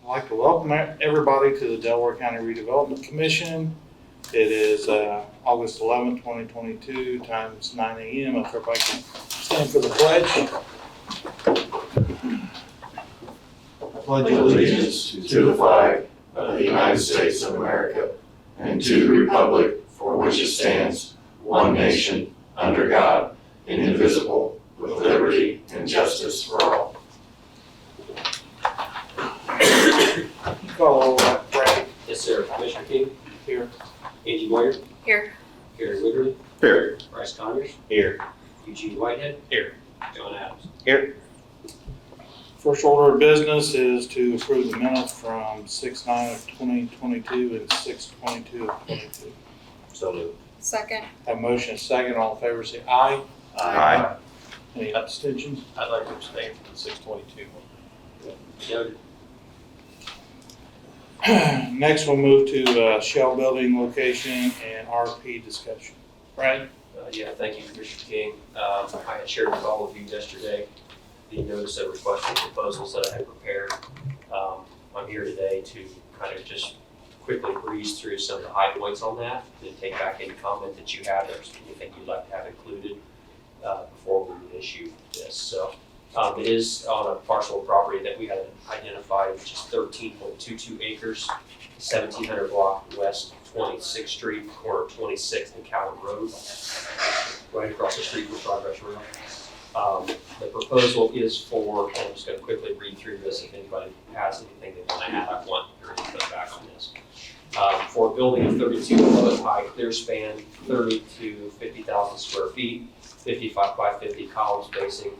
I'd like to welcome everybody to the Delaware County Redevelopment Commission. It is August 11th, 2022, time's 9 a.m. If everybody can stand for the pledge. Pledge allegiance to the flag of the United States of America and to the republic for which it stands, one nation, under God, indivisible, with liberty and justice for all. Call over that, Brad. Yes, sir. Commissioner King? Here. Angie Moyer? Here. Gary Wiggerly? Here. Bryce Conyers? Here. Eugene Whitehead? Here. John Adams? Here. First order of business is to approve the minutes from 6/9 of 2022 and 6/22 of 22. So moved. Second. Have a motion and a second. All in favor say aye. Aye. Any abstentions? I'd like to abstain from the 622 one. Noted. Next, we'll move to shell building location and RP discussion. Brad? Yeah, thank you, Commissioner King. I had shared with all of you yesterday the notice of request for proposals that I had prepared. I'm here today to kind of just quickly breeze through some of the high points on that and take back any comment that you have or anything you'd like to have included before we would issue this. So it is on a parcel of property that we had identified, which is 13.22 acres, 1700 block west 26th Street, corner of 26th and Calvin Road, right across the street from Progress Road. The proposal is for, and I'm just going to quickly read through this. If anybody has anything they want to add, I want your input back on this. For a building of 32-foot high clear span, 30 to 50,000 square feet, 55 by 50 column spacing,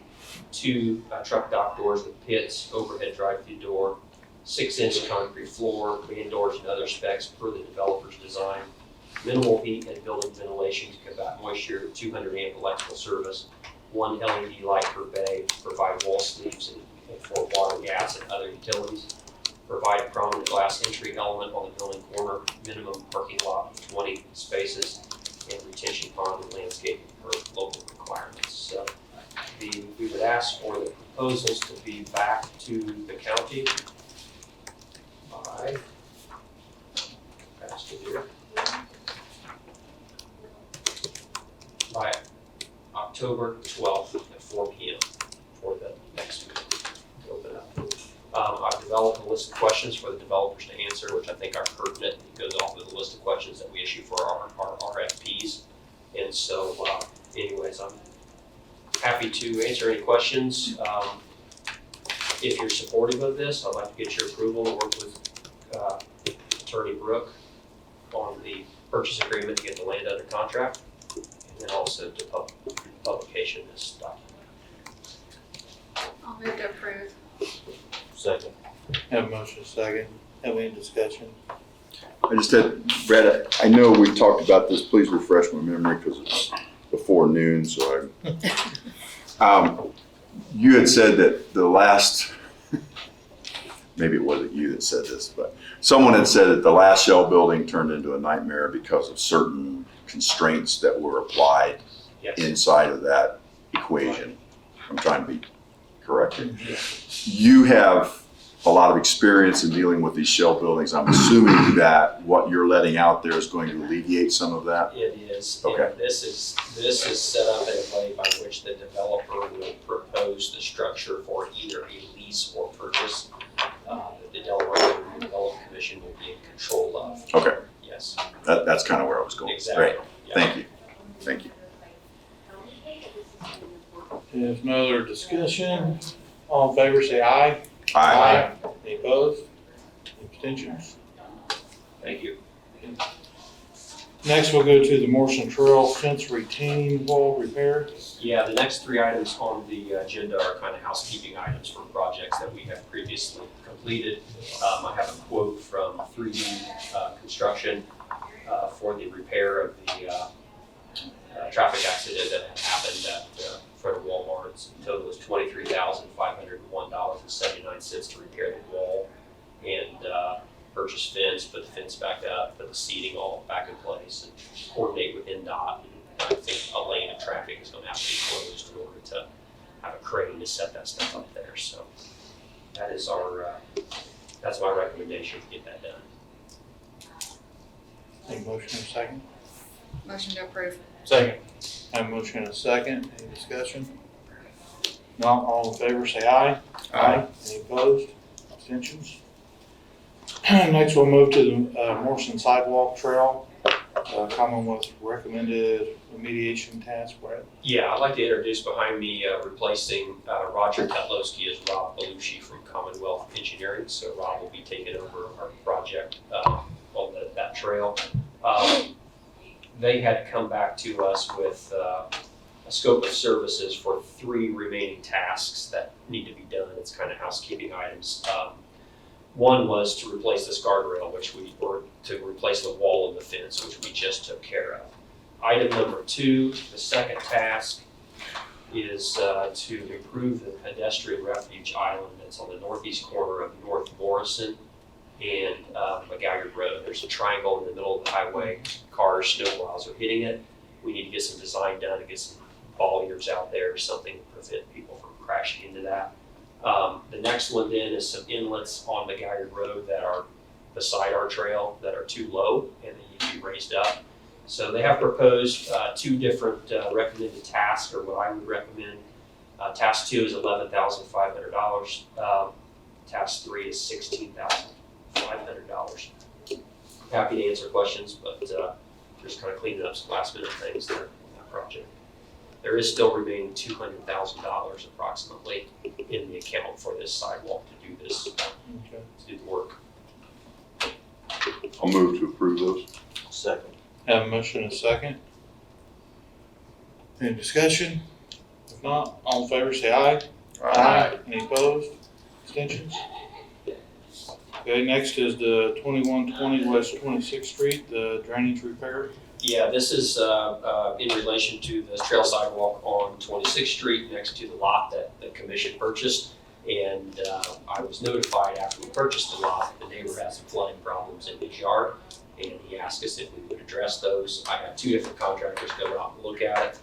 2 truck dock doors with pits, overhead drive-through door, 6-inch concrete floor, main doors and other specs per the developer's design, minimal heat and building ventilation to combat moisture, 200 amp electrical service, 1 LED light per bay, provide wall sleeves and for water, gas, and other utilities, provide a prominent glass entry element on the building corner, minimum parking lot of 20 spaces, and retention pond and landscaping per local requirements. So we would ask for the proposals to be back to the county by, passed it here, by October 12th at 4 p.m. for the next meeting to open up. I've developed a list of questions for the developers to answer, which I think are pertinent. It goes off with the list of questions that we issue for our RFPs. And so, anyways, I'm happy to answer any questions. If you're supportive of this, I'd like to get your approval to work with Attorney Brooke on the purchase agreement to get the land under contract, and then also to publication of this document. I'll move to approve. Second. Have a motion and a second. Have any discussion? I just had, Brad, I know we talked about this. Please refresh my memory because it's before noon. So you had said that the last, maybe it wasn't you that said this, but someone had said that the last shell building turned into a nightmare because of certain constraints that were applied inside of that equation. I'm trying to be correct. You have a lot of experience in dealing with these shell buildings. I'm assuming that what you're letting out there is going to alleviate some of that? It is. Okay. And this is set up in a way by which the developer will propose the structure for either a lease or purchase that the Delaware Redevelopment Commission will be in control of. Okay. Yes. That's kind of where I was going. Exactly. Great. Yeah. Thank you. Thank you. If no other discussion, all in favor say aye. Aye. Any opposed? Any abstentions? Thank you. Next, we'll go to the Morrison Trail fence retaining wall repair. Yeah, the next 3 items on the agenda are kind of housekeeping items for projects that we have previously completed. I have a quote from 3D Construction for the repair of the traffic accident that happened at front of Walmart's. The total was $23,501.79 to repair the wall and purchase fence, put the fence back up, put the seating all back in place, and coordinate with NDOT. And I think a lane of traffic is going to have to be closed in order to have a crane to set that stuff up there. So that is our that's my recommendation to get that done. Any motion and a second? Motion to approve. Second. Have a motion and a second. Any discussion? Not all in favor, say aye. Any opposed? Abstentions? Next, we'll move to the Morrison Sidewalk Trail. Commonwealth recommended remediation task, Brett. Yeah, I'd like to introduce behind me, replacing Roger Tetlowski as Rob Belushi from Commonwealth Engineering. So Rob will be taking over our project on that trail. They had come back to us with a scope of services for 3 remaining tasks that need to be done. It's kind of housekeeping items. One was to replace this guardrail, or to replace the wall of the fence, which we just took care of. Item number 2, the second task, is to improve the pedestrian refuge island that's on the northeast corner of North Morrison and McGallard Road. There's a triangle in the middle of the highway. Cars, snowplows are hitting it. We need to get some design done and get some bollards out there or something to prevent people from crashing into that. The next one then is some inlets on McGallard Road that are beside our trail that are too low and they need to be raised up. So they have proposed 2 different recommended tasks, or what I would recommend. Task 2 is $11,500. Task 3 is $16,500. Happy to answer questions, but just kind of cleaning up some last minute things there on that project. There is still remaining $200,000 approximately in the account for this sidewalk to do this, to do the work. I'll move to approve those. Second. Have a motion and a second. Any discussion? If not, all in favor, say aye. Any opposed? Abstentions? Okay, next is the 2120 West 26th Street, the drainage repair. Yeah, this is in relation to the trail sidewalk on 26th Street next to the lot that the commission purchased. And I was notified after we purchased the lot, the neighbor had some flooding problems in his yard. And he asked us if we would address those. I had 2 different contractors go out and look at it.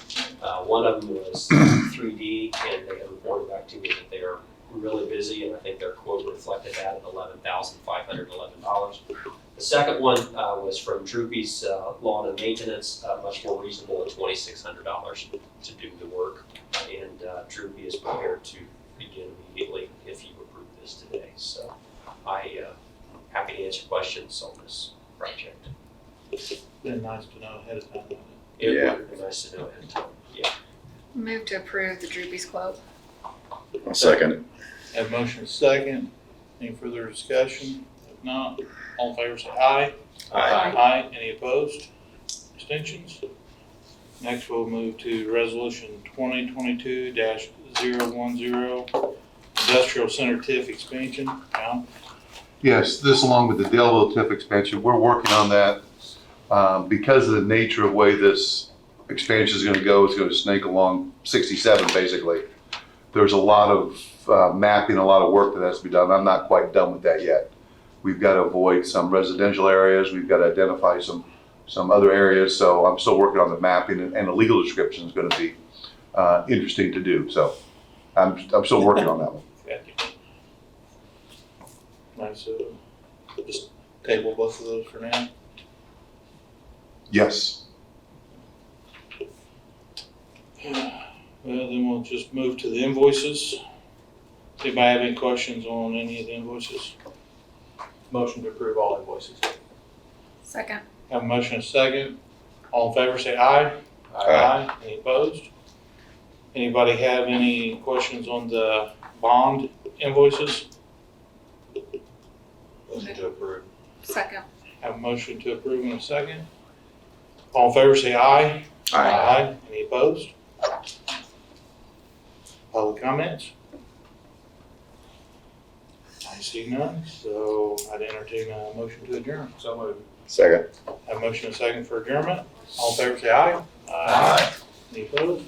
One of them was 3D, and they had reported back to me that they are really busy, and I think their quote reflected that at $11,511. The second one was from Droopy's Lawn and Maintenance, much more reasonable at $2,600 to do the work. And Droopy is prepared to begin immediately if you approve this today. So I happy to answer questions on this project. Been nice to know ahead of time. It Yeah. would be nice to know ahead of time. Yeah. Move to approve the Droopy's quote. I'll second it. Have a motion and a second. Any further discussion? If not, all in favor, say aye. Aye. Any opposed? Abstentions? Next, we'll move to resolution 2022-010, industrial center TIF expansion. John? Yes, this along with the Delaware TIF expansion, we're working on that. Because of the nature of the way this expansion is going to go, it's going to snake along 67 basically. There's a lot of mapping, a lot of work that has to be done. I'm not quite done with that yet. We've got to avoid some residential areas. We've got to identify some other areas. So I'm still working on the mapping, and the legal description is going to be interesting to do. So I'm still working on that one. Nice. Just table both of those for now. Yes. Well, then we'll just move to the invoices. Anybody have any questions on any of the invoices? Motion to approve all invoices. Second. Have a motion and a second. All in favor, say aye. Any opposed? Anybody have any questions on the bond invoices? Motion to approve. Second. Have a motion to approve in a second. All in favor, say aye. Any opposed? Public comments? I see none, so I'd entertain a motion to adjourn. So moved. Second. Have a motion and a second for adjournment. All in favor, say aye. Any opposed?